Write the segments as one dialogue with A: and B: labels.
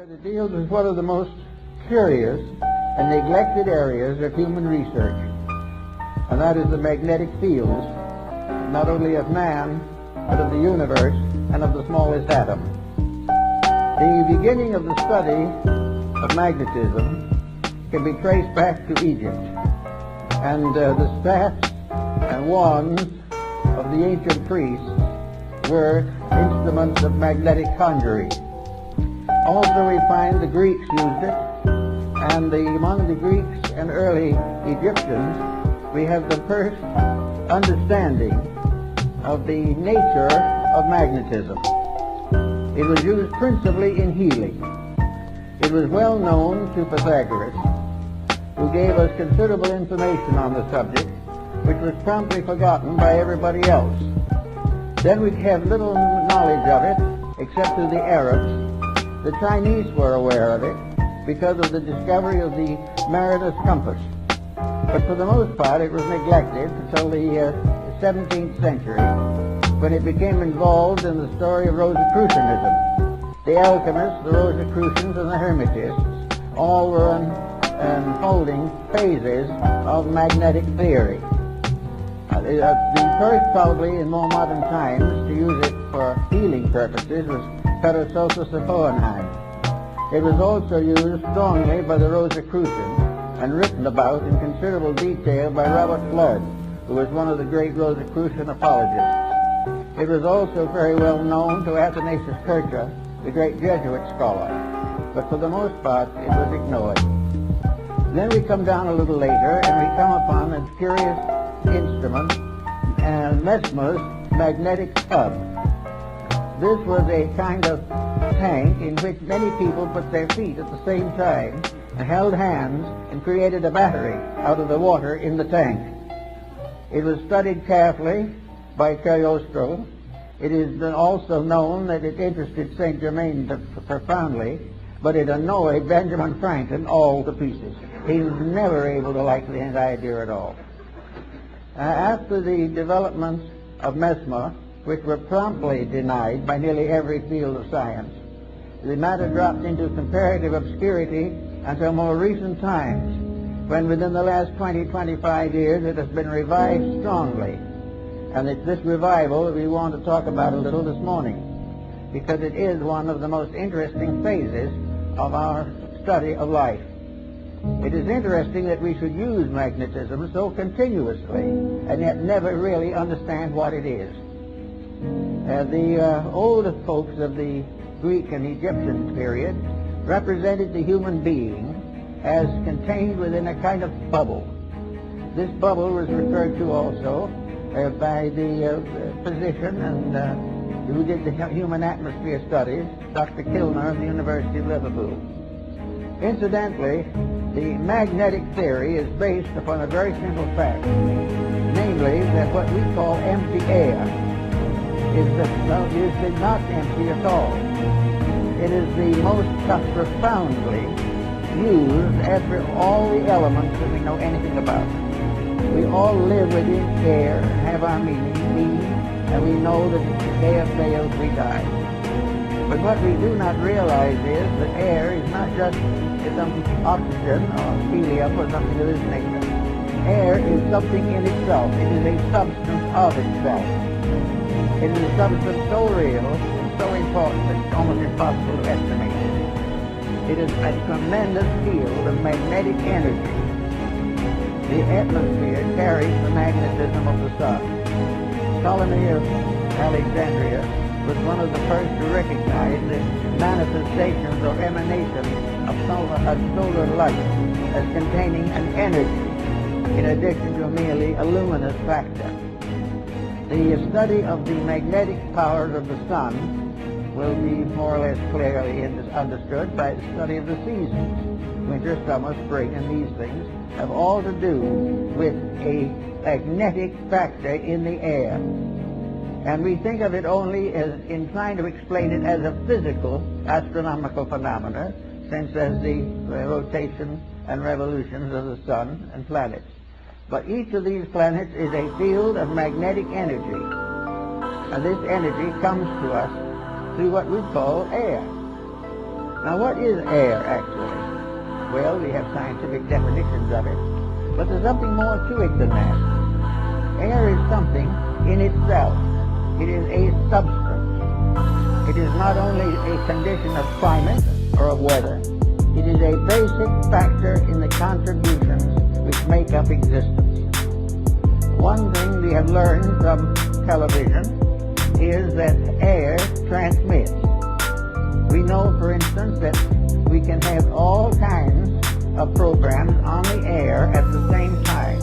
A: because it deals with one of the most curious and neglected areas of human research, and that is the magnetic fields, not only of man, but of the universe and of the smallest atom. The beginning of the study of magnetism can be traced back to Egypt, and the staffs and wands of the ancient priests were instruments of magnetic conjuring. Also, we find the Greeks used it, and among the Greeks and early Egyptians, we have the first understanding of the nature of magnetism. It was used principally in healing. It was well known to Pythagoras, who gave us considerable information on the subject, which was promptly forgotten by everybody else. Then we have little knowledge of it, except through the Arabs. The Chinese were aware of it because of the discovery of the mariner's compass. But for the most part, it was neglected until the 17th century, when it became involved in the story of Rosicrucianism. The alchemists, the Rosicrucians, and the Hermetists all were unfolding phases of magnetic theory. The first, probably in more modern times, to use it for healing purposes was Paracelsus of Hohenheim. It was also used strongly by the Rosicrucians and written about in considerable detail by Robert Flood, who was one of the great Rosicrucian apologists. It was also very well known to Athanasius Kircher, the great Jesuit scholar, but for the most part it was ignored. Then we come down a little later and we come upon a curious instrument, Mesmer's magnetic tub. This was a kind of tank in which many people put their feet at the same time and held hands and created a battery out of the water in the tank. It was studied carefully by Cagliostro. It is also known that it interested Saint Germain profoundly, but it annoyed Benjamin Franklin all to pieces. He was never able to like the idea at all. After the developments of Mesmer, which were promptly denied by nearly every field of science, the matter dropped into comparative obscurity until more recent times, when within the last 20-25 years it has been revived strongly. And it's this revival that we want to talk about a little this morning, because it is one of the most interesting phases of our study of life. It is interesting that we should use magnetism so continuously and yet never really understand what it is. The older folks of the Greek and Egyptian period represented the human being as contained within a kind of bubble. This bubble was referred to also by the physician and who did the human atmosphere studies, Dr. Kilner of the University of Liverpool. Incidentally, the magnetic theory is based upon a very simple fact, namely that what we call empty air is not empty at all. It is the most profoundly used after all the elements that we know anything about. We all live within air and have our being, and we know that if the air fails, we die. But what we do not realize is that air is not just some oxygen or helium or something of this nature. Air is something in itself. It is a substance of itself. It is a substance so real and so important that it's almost impossible to estimate it. It is a tremendous field of magnetic energy. The atmosphere carries the magnetism of the sun. Ptolemy of Alexandria was one of the first to recognize the manifestations or emanations of solar light as containing an energy in addition to merely a luminous factor. The study of the magnetic powers of the sun will be more or less clearly understood by the study of the seasons, winter, summer, spring, and these things have all to do with a magnetic factor in the air. And we think of it only as in trying to explain it as a physical astronomical phenomena, since as the rotation and revolutions of the sun and planets. But each of these planets is a field of magnetic energy. And this energy comes to us through what we call air. Now, what is air, actually? Well, we have scientific definitions of it, but there's something more to it than that. Air is something in itself. It is a substance. It is not only a condition of climate or of weather. It is a basic factor in the contributions which make up existence. One thing we have learned from television is that air transmits. We know, for instance, that we can have all kinds of programs on the air at the same time.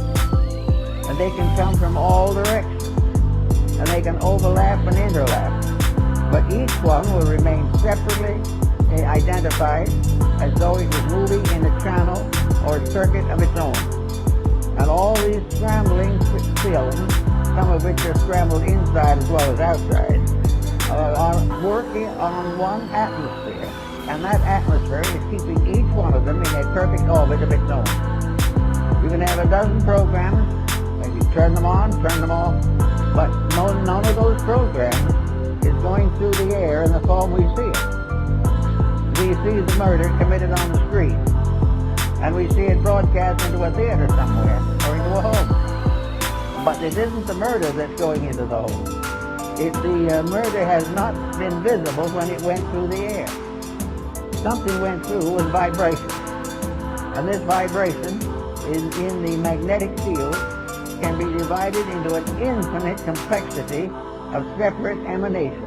A: And they can come from all directions. And they can overlap and interlap. But each one will remain separately identified as though it was moving in a channel or a circuit of its own. And all these scrambling films, some of which are scrambled inside as well as outside, are working on one atmosphere. And that atmosphere is keeping each one of them in a perfect orbit of its own. You can have a dozen programs, maybe turn them on, turn them off, but none of those programs is going through the air in the form we see it. We see the murder committed on the street, and we see it broadcast into a theater somewhere or into a home. But it isn't the murder that's going into the home. The murder has not been visible when it went through the air. Something went through with vibration, and this vibration in the magnetic field can be divided into an infinite complexity of separate emanations.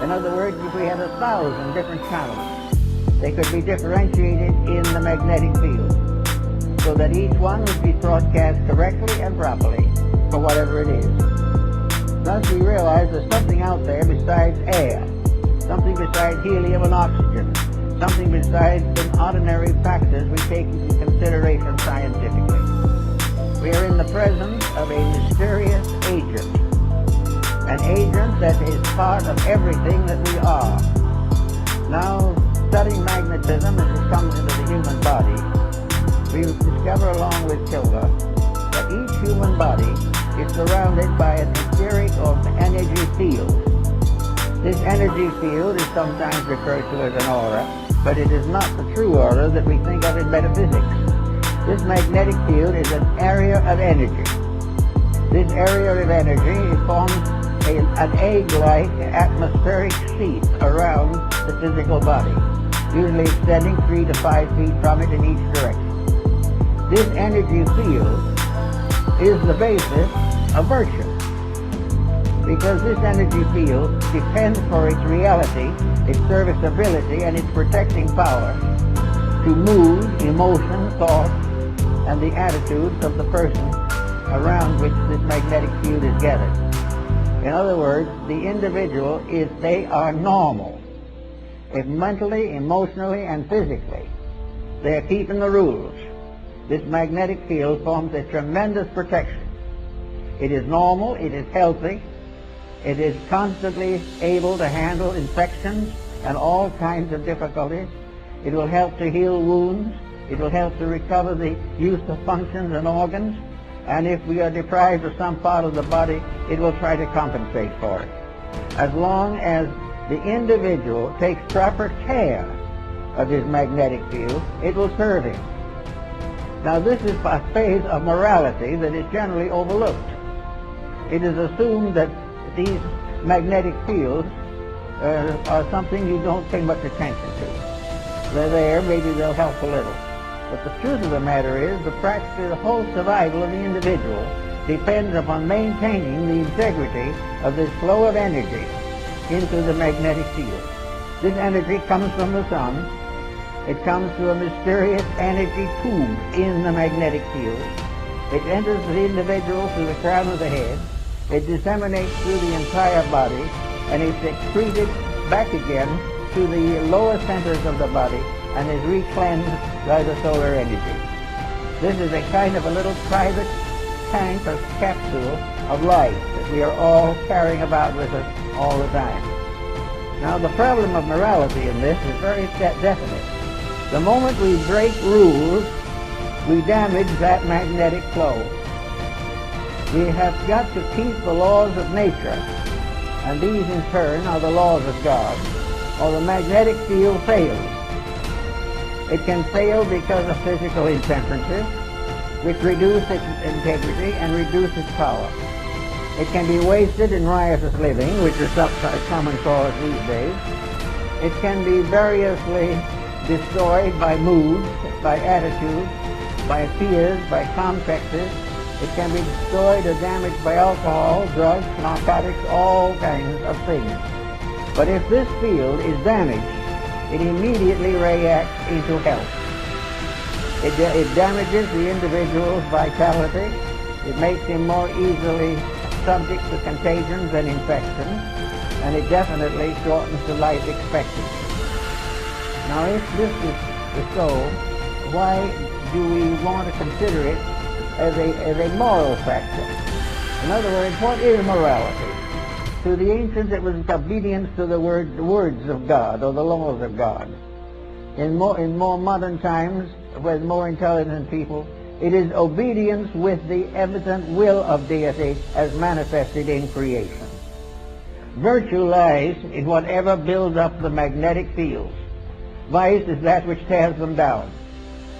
A: In other words, if we had 1,000 different channels, they could be differentiated in the magnetic field so that each one would be broadcast correctly and properly for whatever it is. Thus we realize there's something out there besides air, something besides helium and oxygen, something besides the ordinary factors we take into consideration scientifically. We are in the presence of a mysterious agent, an agent that is part of everything that we are. Now, studying magnetism as it comes into the human body, we discover along with Kilda that each human body is surrounded by an etheric or energy field. This energy field is sometimes referred to as an aura, but it is not the true aura that we think of in metaphysics. This magnetic field is an area of energy. This area of energy forms an egg-like atmospheric sheath around the physical body, usually extending 3 to 5 feet from it in each direction. This energy field is the basis of virtue, because this energy field depends for its reality, its serviceability, and its protecting power to mood, emotion, thought, and the attitudes of the person around which this magnetic field is gathered. In other words, the individual they are normal. If mentally, emotionally, and physically, they are keeping the rules, this magnetic field forms a tremendous protection. It is normal, it is healthy, it is constantly able to handle infections and all kinds of difficulties. It will help to heal wounds. It will help to recover the use of functions and organs. And if we are deprived of some part of the body, it will try to compensate for it. As long as the individual takes proper care of his magnetic field, it will serve him. Now, this is a phase of morality that is generally overlooked. It is assumed that these magnetic fields are something you don't pay much attention to. They're there, maybe they'll help a little. But the truth of the matter is that practically the whole survival of the individual depends upon maintaining the integrity of this flow of energy into the magnetic field. This energy comes from the sun. It comes through a mysterious energy tube in the magnetic field. It enters the individual through the crown of the head. It disseminates through the entire body, and it's excreted back again to the lower centers of the body and is reclaimed by the solar energy. This is a kind of a little private tank or capsule of light that we are all carrying about with us all the time. Now, the problem of morality in this is very definite. The moment we break rules, we damage that magnetic flow. We have got to keep the laws of nature, and these in turn are the laws of God. or the magnetic field fails. It can fail because of physical intemperances, which reduce its integrity and reduce its power. It can be wasted in riotous living, which is a common cause these days. It can be variously destroyed by moods, by attitudes, by fears, by complexes. It can be destroyed or damaged by alcohol, drugs, narcotics, all kinds of things. But if this field is damaged, it immediately reacts into health. It damages the individual's vitality. It makes him more easily subject to contagions and infections, and it definitely shortens the life expectancy. Now, if this is so, why do we want to consider it as a moral factor? In other words, what is morality? To the ancients, it was obedience to the words of God, or the laws of God. In more modern times, with more intelligent people, it is obedience with the evident will of deity as manifested in creation. Virtue lies in whatever builds up the magnetic fields. Vice is that which tears them down.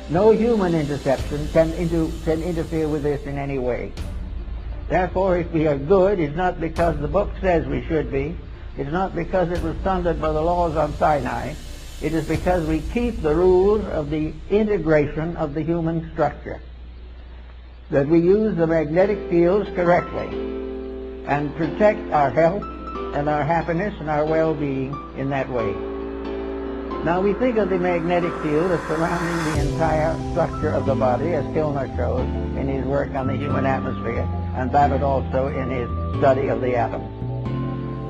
A: No human interception can interfere with this in any way. Therefore, if we are good, it's not because the book says we should be. It's not because it was thundered by the laws on Sinai. It is because we keep the rules of the integration of the human structure. That we use the magnetic fields correctly and protect our health and our happiness and our well-being in that way. Now we think of the magnetic field as surrounding the entire structure of the body, as Kilmer shows in his work on the human atmosphere, and Babbitt also in his study of the atom.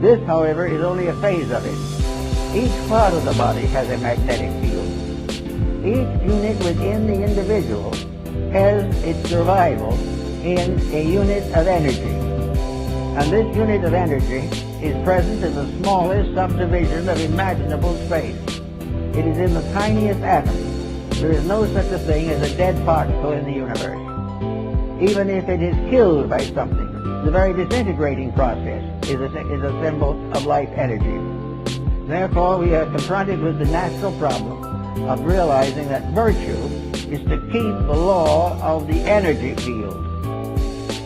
A: This, however, is only a phase of it. Each part of the body has a magnetic field. Each unit within the individual has its survival in a unit of energy. And this unit of energy is present in the smallest subdivision of imaginable space. It is in the tiniest atom. There is no such a thing as a dead particle in the universe. Even if it is killed by something, the very disintegrating process is a symbol of life energy. Therefore, we are confronted with the natural problem of realizing that virtue is to keep the law of the energy field.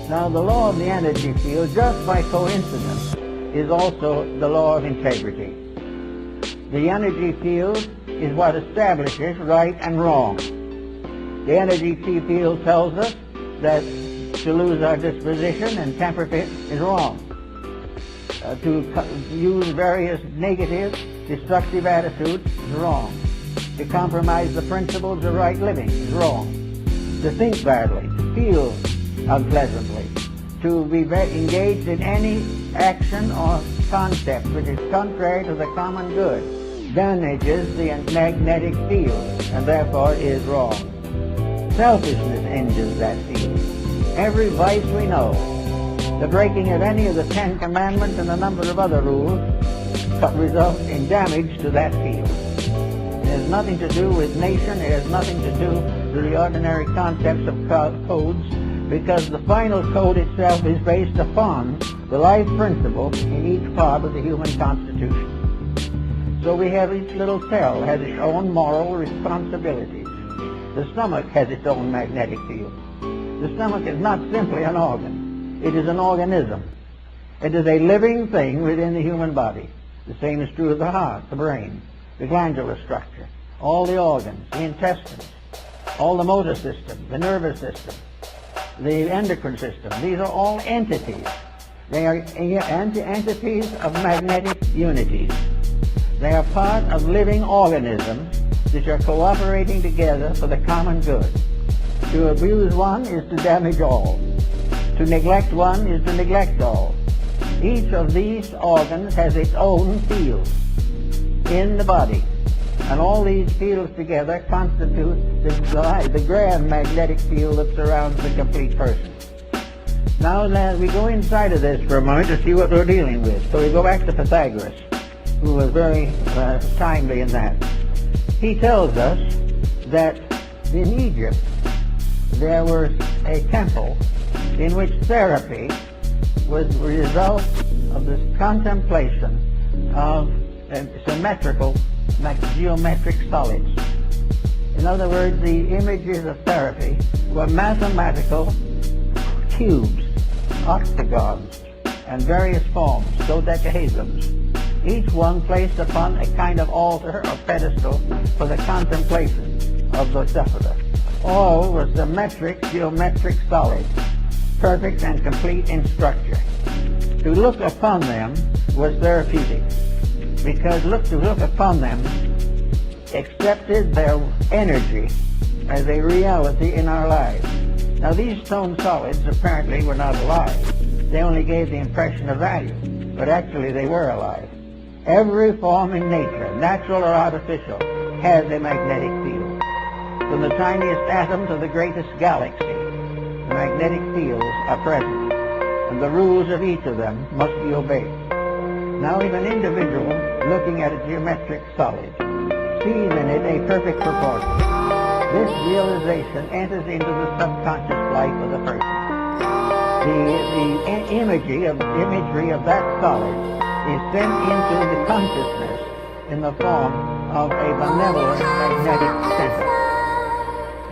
A: Now, the law of the energy field, just by coincidence, is also the law of integrity. The energy field is what establishes right and wrong. The energy field tells us that to lose our disposition and temper fit is wrong. To use various negative, destructive attitudes is wrong. To compromise the principles of right living is wrong. To think badly, to feel unpleasantly, to be engaged in any action or concept which is contrary to the common good damages the magnetic field and therefore is wrong. Selfishness injures that field. Every vice we know, the breaking of any of the 10 Commandments and a number of other rules, results in damage to that field. It has nothing to do with nation. It has nothing to do with the ordinary concepts of codes, because the final code itself is based upon the life principle in each part of the human constitution. So we have each little cell has its own moral responsibilities. The stomach has its own magnetic field. The stomach is not simply an organ. It is an organism. It is a living thing within the human body. The same is true of the heart, the brain, the glandular structure, all the organs, the intestines, all the motor system, the nervous system, the endocrine system. These are all entities. They are entities of magnetic unities. They are part of living organisms which are cooperating together for the common good. To abuse one is to damage all. To neglect one is to neglect all. Each of these organs has its own field in the body. And all these fields together constitute the grand magnetic field that surrounds the complete person. Now we go inside of this for a moment to see what we're dealing with. So we go back to Pythagoras, who was very timely in that. He tells us that in Egypt there was a temple in which therapy was the result of this contemplation of symmetrical geometric solids. In other words, the images of therapy were mathematical cubes, octagons, and various forms, dodecahedrons, each one placed upon a kind of altar or pedestal for the contemplation of the sufferer. All were symmetric geometric solids, perfect and complete in structure. To look upon them was therapeutic, because to look upon them accepted their energy as a reality in our lives. Now, these stone solids apparently were not alive. They only gave the impression of value, but actually they were alive. Every form in nature, natural or artificial, has a magnetic field. From the tiniest atom to the greatest galaxy, the magnetic fields are present, and the rules of each of them must be obeyed. Now, if an individual looking at a geometric solid sees in it a perfect proportion, this realization enters into the subconscious life of the person. The imagery of that solid is sent into the consciousness in the form of a benevolent magnetic center.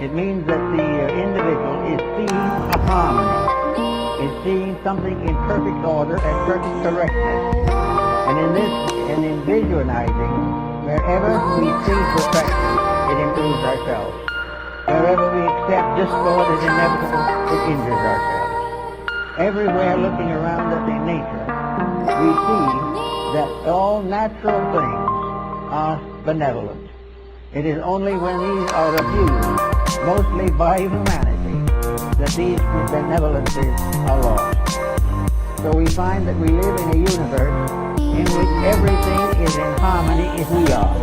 A: It means that the individual is seeing a harmony, is seeing something in perfect order and perfect correctness. And in visualizing, wherever we see perfection, it improves ourselves. Wherever we accept discord as inevitable, it injures ourselves. Everywhere looking around us in nature, we see that all natural things are benevolent. It is only when these are abused, mostly by humanity, that these benevolences are lost. So we find that we live in a universe in which everything is in harmony if we are.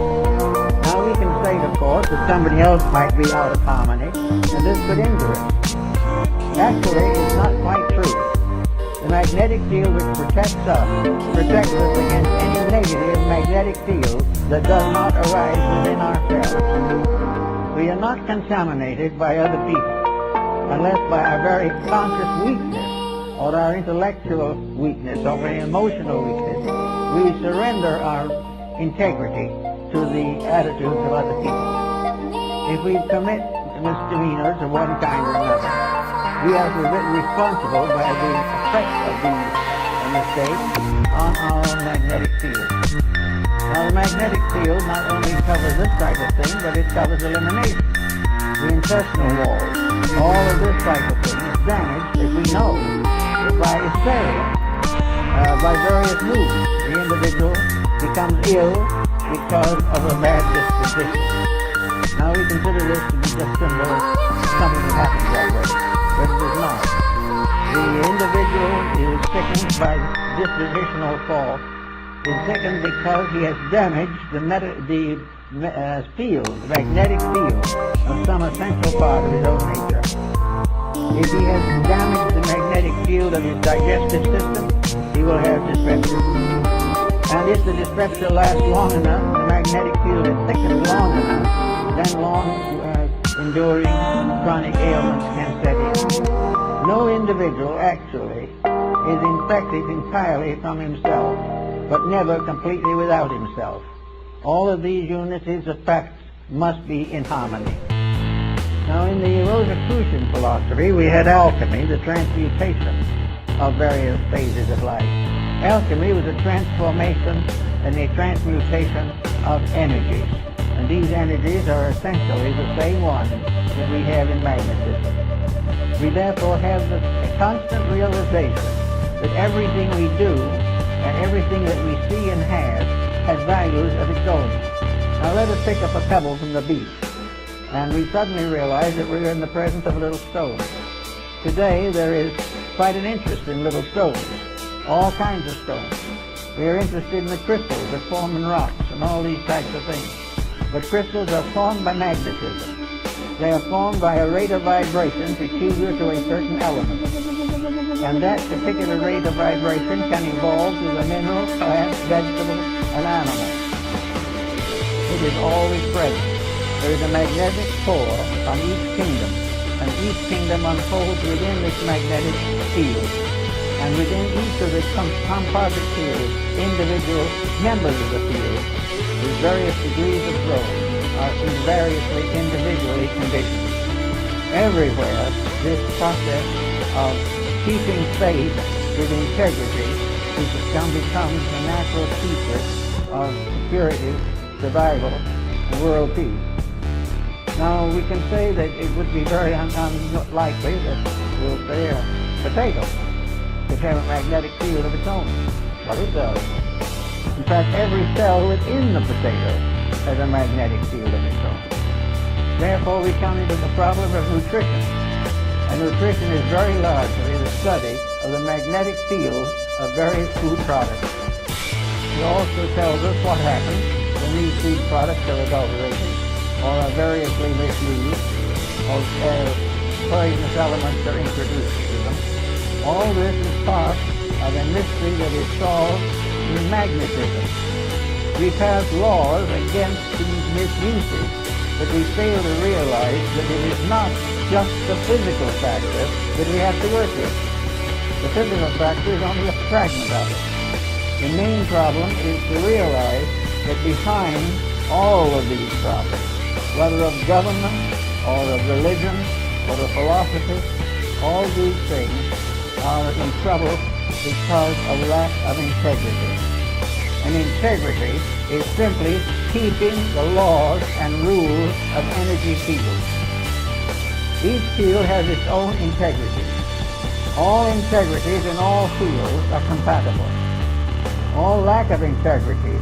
A: Now we can say, of course, that somebody else might be out of harmony, and this could injure us. Actually, it's not quite true. The magnetic field which protects us against any negative magnetic field that does not arise within ourselves. We are not contaminated by other people, unless by our very conscious weakness, or our intellectual weakness, or our emotional weakness, we surrender our integrity to the attitudes of other people. If we commit misdemeanors of one kind or another, we are responsible by the effect of these mistakes on our magnetic field. Now, the magnetic field not only covers this type of thing, but it covers elimination, the intestinal walls. All of this type of thing is damaged, as we know, by hysteria, by various moods. The individual becomes ill because of a bad disposition. Now we consider this to be just symbol of something that happens that way, but it is not. The individual is sickened by dispositional fault, is sickened because he has damaged the magnetic field of some essential part of his own nature. If he has damaged the magnetic field of his digestive system, he will have dyspepsia. And if the dyspepsia lasts long enough, the magnetic field is thickened long enough, then enduring chronic ailments can set in. No individual actually is infected entirely from himself, but never completely without himself. All of these unities of facts must be in harmony. Now, in the Rosicrucian philosophy, we had alchemy, the transmutation of various phases of life. Alchemy was a transformation and a transmutation of energies. And these energies are essentially the same ones that we have in magnetism. We therefore have the constant realization that everything we do and everything that we see and have has values of its own. Now let us pick up a pebble from the beach, and we suddenly realize that we're in the presence of a little stone. Today there is quite an interest in little stones, all kinds of stones. We are interested in the crystals that form in rocks and all these types of things. But crystals are formed by magnetism. They are formed by a rate of vibration peculiar to a certain element. And that particular rate of vibration can evolve through the mineral, plant, vegetable, and animal. It is always present. There is a magnetic core on each kingdom, and each kingdom unfolds within this magnetic field. And And within each of the composite fields, individual members of the field, with various degrees of growth, are variously individually conditioned. Everywhere, this process of keeping faith with integrity becomes the natural feature of security, survival, and world peace. Now, we can say that it would be very unlikely that, we'll say, a potato could have a magnetic field of its own. But it does. In fact, every cell within the potato has a magnetic field of its own. Therefore, we come into the problem of nutrition. And nutrition is very largely the study of the magnetic fields of various food products. It also tells us what happens when these food products are adulterated or are variously misused or poisonous elements are introduced to them. All this is part of a mystery that is solved in magnetism. We pass laws against these misuses, but we fail to realize that it is not just the physical factor that we have to work with. The physical factor is only a fragment of it. The main problem is to realize that behind all of these problems, whether of government or of religion or of philosophy, all these things are in trouble because of lack of integrity. And integrity is simply keeping the laws and rules of energy fields. Each field has its own integrity. All integrities in all fields are compatible. All lack of integrity,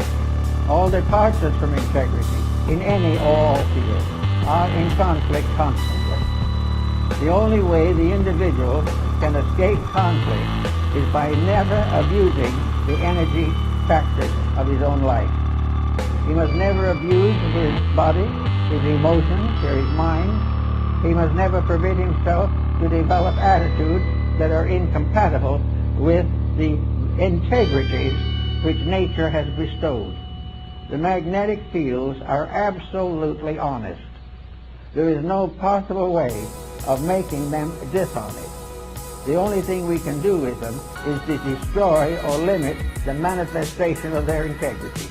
A: all departures from integrity in any all field are in conflict constantly. The only way the individual can escape conflict is by never abusing the energy factors of his own life. He must never abuse his body, his emotions, or his mind. He must never permit himself to develop attitudes that are incompatible with the integrity which nature has bestowed. The magnetic fields are absolutely honest. There is no possible way of making them dishonest. The only thing we can do with them is to destroy or limit the manifestation of their integrity.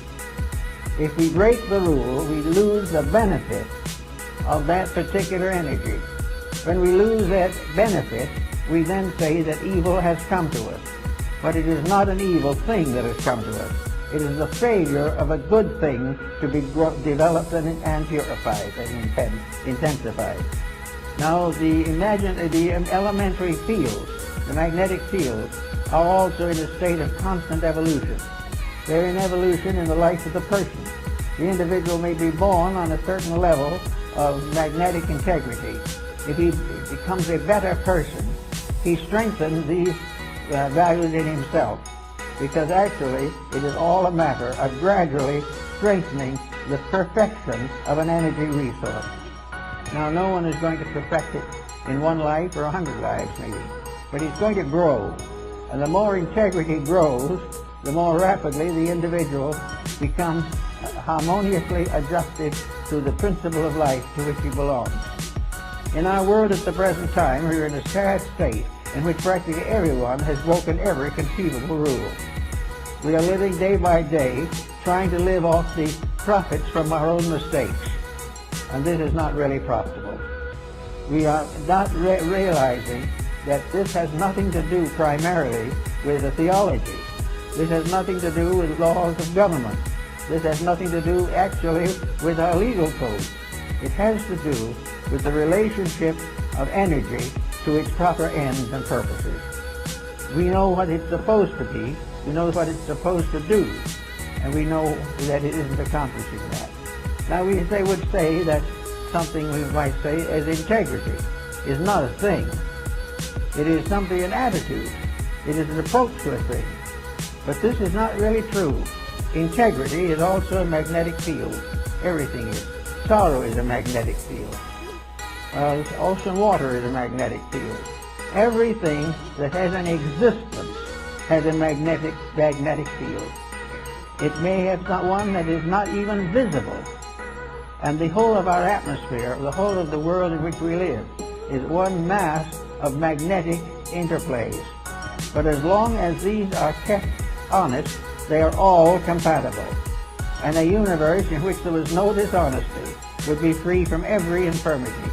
A: If we break the rule, we lose the benefit of that particular energy. When we lose that benefit, we then say that evil has come to us. But it is not an evil thing that has come to us. It is the failure of a good thing to be developed and purified and intensified. Now, the elementary fields, the magnetic fields, are also in a state of constant evolution. They're in evolution in the life of the person. The individual may be born on a certain level of magnetic integrity. If he becomes a better person, he strengthens these values in himself, because actually it is all a matter of gradually strengthening the perfection of an energy resource. Now, no one is going to perfect it in one life or 100 lives maybe, but it's going to grow. And the more integrity grows, the more rapidly the individual becomes harmoniously adjusted to the principle of life to which he belongs. In our world at the present time, we are in a sad state in which practically everyone has broken every conceivable rule. We are living day by day trying to live off the profits from our own mistakes, and this is not really profitable. We are not realizing that this has nothing to do primarily with the theology. This has nothing to do with laws of government. This has nothing to do actually with our legal code. It has to do with the relationship of energy to its proper ends and purposes. We know what it's supposed to be, we know what it's supposed to do, and we know that it isn't accomplishing that. Now we would say that something we might say as integrity is not a thing. It is simply an attitude. It is an approach to a thing. But this is not really true. Integrity is also a magnetic field. Everything is. Sorrow is a magnetic field. Ocean water is a magnetic field. Everything that has an existence has a magnetic field. It may have one that is not even visible. And the whole of our atmosphere, the whole of the world in which we live, is one mass of magnetic interplays. But as long as these are kept honest, they are all compatible. And a universe in which there was no dishonesty would be free from every infirmity.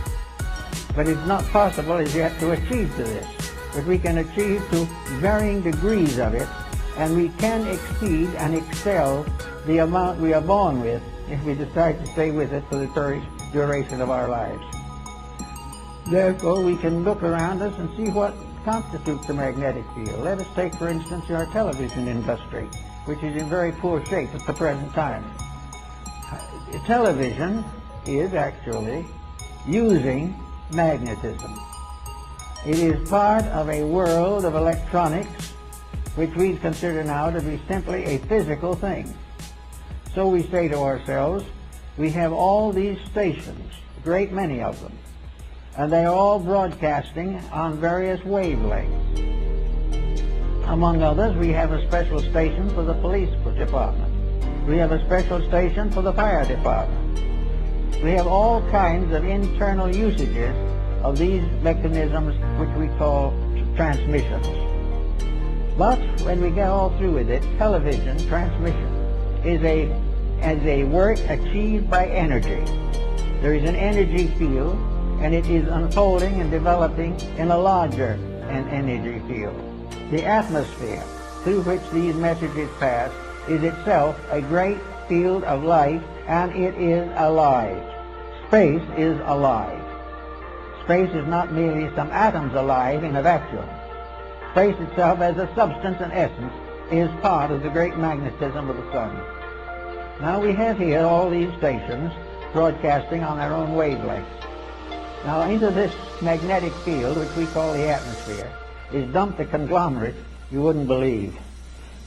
A: But it's not possible as yet to achieve to this. But we can achieve to varying degrees of it, and we can exceed and excel the amount we are born with if we decide to stay with it for the duration of our lives. Therefore, we can look around us and see what constitutes a magnetic field. Let us take, for instance, our television industry, which is in very poor shape at the present time. Television is actually using magnetism. It is part of a world of electronics which we consider now to be simply a physical thing. So we say to ourselves, we have all these stations, a great many of them, and they are all broadcasting on various wavelengths. Among others, we have a special station for the police department. We have a special station for the fire department. We have all kinds of internal usages of these mechanisms which we call transmissions. But when we get all through with it, television transmission is a work achieved by energy. There is an energy field, and it is unfolding and developing in a larger energy field. The atmosphere through which these messages pass is itself a great field of life, and it is alive. Space is alive. Space is not merely some atoms alive in a vacuum. Space itself, as a substance and essence, is part of the great magnetism of the sun. Now we have here all these stations broadcasting on their own wavelengths. Now into this magnetic field, which we call the atmosphere, is dumped a conglomerate you wouldn't believe.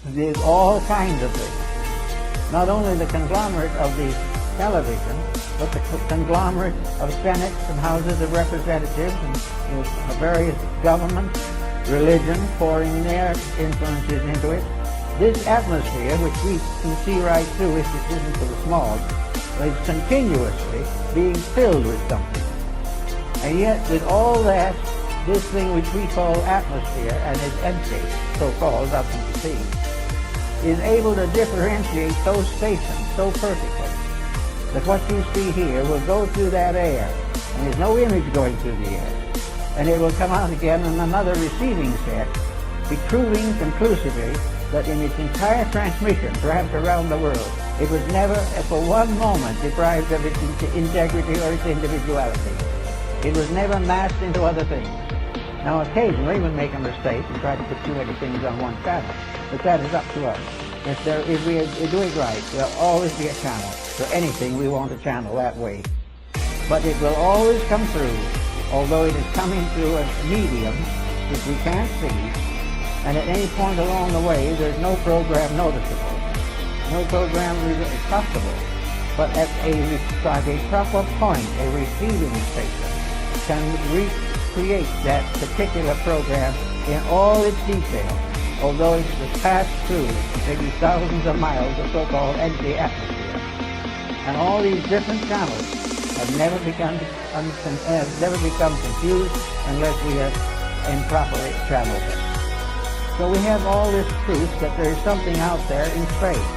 A: There's all kinds of things. Not only the conglomerate of the television, but the conglomerate of senates and houses of representatives and various governments, religion pouring their influences into it. This atmosphere, which we can see right through if it isn't for the smog, is continuously being filled with something. And yet, with all that, this thing which we call atmosphere, and is empty, so-called, nothing to see, is able to differentiate those stations so perfectly that what you see here will go through that air, and there's no image going through the air, and it will come out again in another receiving set, proving conclusively that in its entire transmission, perhaps around the world, it was never for one moment deprived of its integrity or its individuality. It was never massed into other things. Now occasionally we make a mistake and try to put too many things on one channel, but that is up to us. If we do it right, there'll always be a channel for anything we want to channel that way. But it will always come through, although it is coming through a medium which we can't see, and at any point along the way there's no program noticeable, no program possible, but at a proper point, a receiving station can recreate that particular program in all its detail, although it was passed through maybe thousands of miles of so-called empty atmosphere. And all these different channels have never become confused unless we have improperly channeled them. So we have all this proof that there is something out there in space.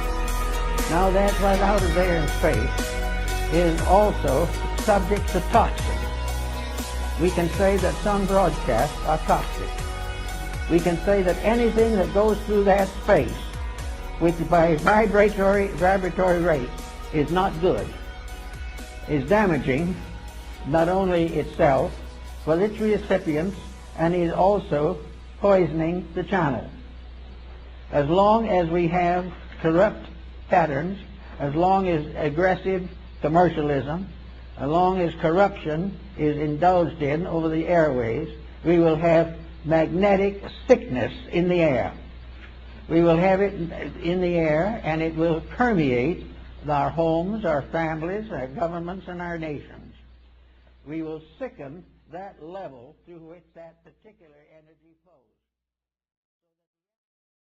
A: Now that right out of there in space is also subject to toxins. We can say that some broadcasts are toxic. We can say that anything that goes through that space, which by vibratory rate is not good, is damaging not only itself, but its recipients, and is also poisoning the channel. As long as we have corrupt patterns, as long as aggressive commercialism, as long as corruption is indulged in over the airways, we will have magnetic sickness in the air. We will have it in the air, and it will permeate our homes, our families, our governments, and our nations. We will sicken that level through which that particular energy flows.